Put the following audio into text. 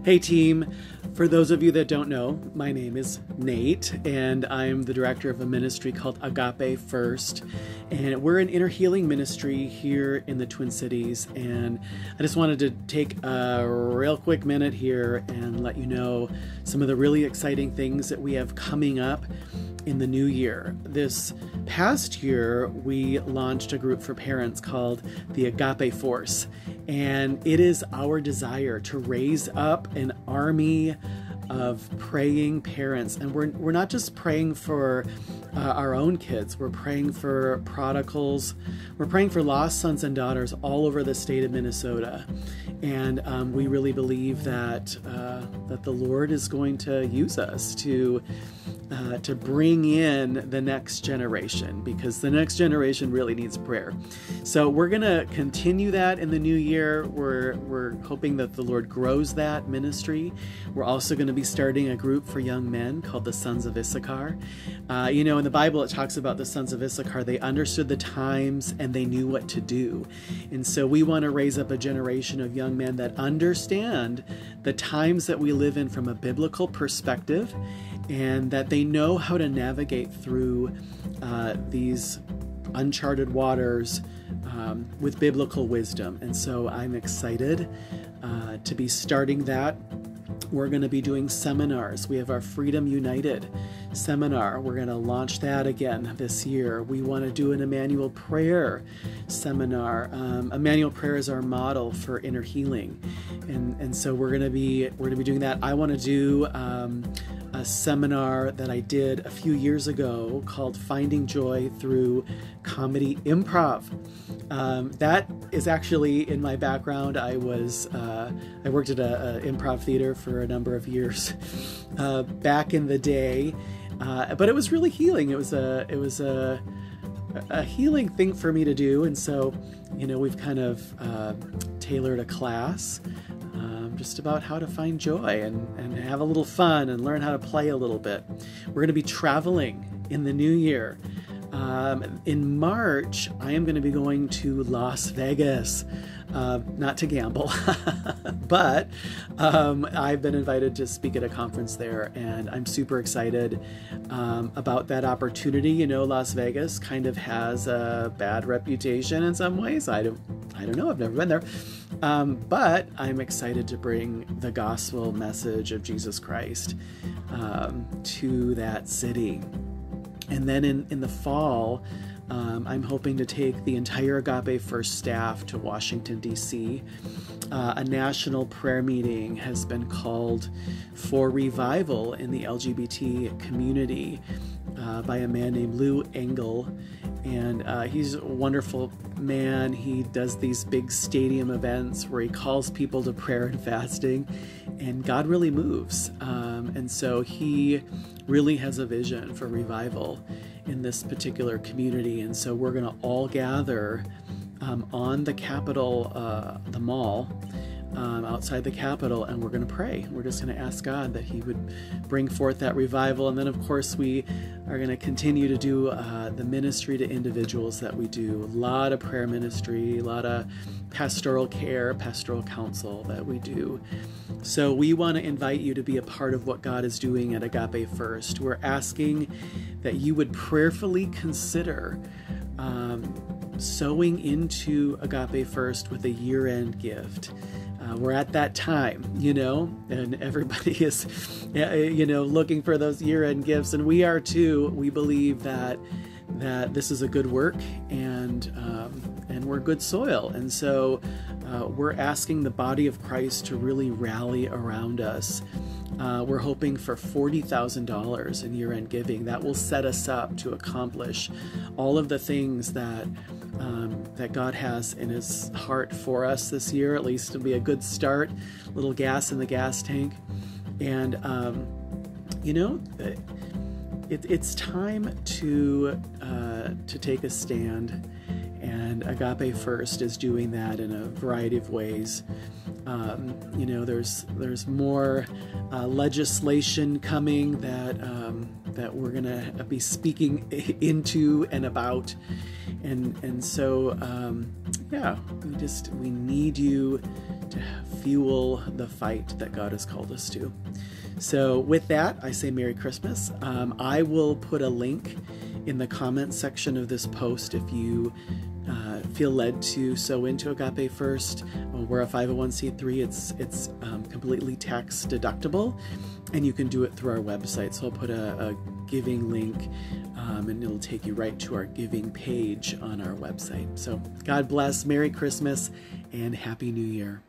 Hey team, for those of you that don't know, my name is Nate and I'm the director of a ministry called Agape First, and we're an inner healing ministry here in the Twin Cities. And I just wanted to take a real quick minute here and let you know some of the really exciting things that we have coming up in the new year. This past year, we launched a group for parents called the Agape Force, and it is our desire to raise up an army of praying parents. And we're not just praying for our own kids, we're praying for prodigals, we're praying for lost sons and daughters all over the state of Minnesota. And we really believe that that the Lord is going to use us to bring in the next generation, because the next generation really needs prayer. So we're going to continue that in the new year. We're hoping that the Lord grows that ministry. We're also going to be starting a group for young men called the Sons of Issachar. In the Bible, it talks about the Sons of Issachar. They understood the times and they knew what to do. And so we want to raise up a generation of young men that understand the times that we live in from a biblical perspective, and that they know how to navigate through these uncharted waters with biblical wisdom. And so I'm excited to be starting that. We're going to be doing seminars. We have our Freedom United seminar. We're going to launch that again this year. We want to do an Emmanuel Prayer seminar. Emmanuel Prayer is our model for inner healing, and so we're going to be doing that. I want to do a seminar that I did a few years ago called Finding Joy Through Comedy Improv. That is actually in my background. I worked at a improv theater for a number of years back in the day, but it was really healing. It was a healing thing for me to do, and so we've kind of tailored a class just about how to find joy and have a little fun and learn how to play a little bit. We're going to be traveling in the new year. In March, I am going to be going to Las Vegas, not to gamble, but I've been invited to speak at a conference there, and I'm super excited about that opportunity. Las Vegas kind of has a bad reputation in some ways. I don't know. I've never been there. But I'm excited to bring the gospel message of Jesus Christ to that city. And then in the fall, I'm hoping to take the entire Agape First staff to Washington, D.C. A national prayer meeting has been called for revival in the LGBT community by a man named Lou Engle. And he's a wonderful man. He does these big stadium events where he calls people to prayer and fasting, and God really moves. And so he really has a vision for revival in this particular community. And so we're going to all gather on the Capitol, the mall, outside the Capitol, and we're going to pray. We're just going to ask God that He would bring forth that revival. And then, of course, we are going to continue to do the ministry to individuals that we do. A lot of prayer ministry, a lot of pastoral care, pastoral counsel that we do. So we want to invite you to be a part of what God is doing at Agape First. We're asking that you would prayerfully consider sowing into Agape First with a year-end gift. We're at that time, and everybody is, looking for those year-end gifts, and we are too. We believe that this is a good work, and we're good soil, and so we're asking the body of Christ to really rally around us. We're hoping for $40,000 in year-end giving. That will set us up to accomplish all of the things that God has in His heart for us this year. At least it'll be a good start, a little gas in the gas tank. And, it's time to take a stand, and Agape First is doing that in a variety of ways. There's more legislation coming that we're going to be speaking into and about. And so, we need you to fuel the fight that God has called us to. So with that, I say Merry Christmas. I will put a link in the comments section of this post if you feel led to sow into Agape First. We're a 501c3. It's completely tax deductible, and you can do it through our website. So I'll put a giving link, and it'll take you right to our giving page on our website. So God bless, Merry Christmas, and Happy New Year.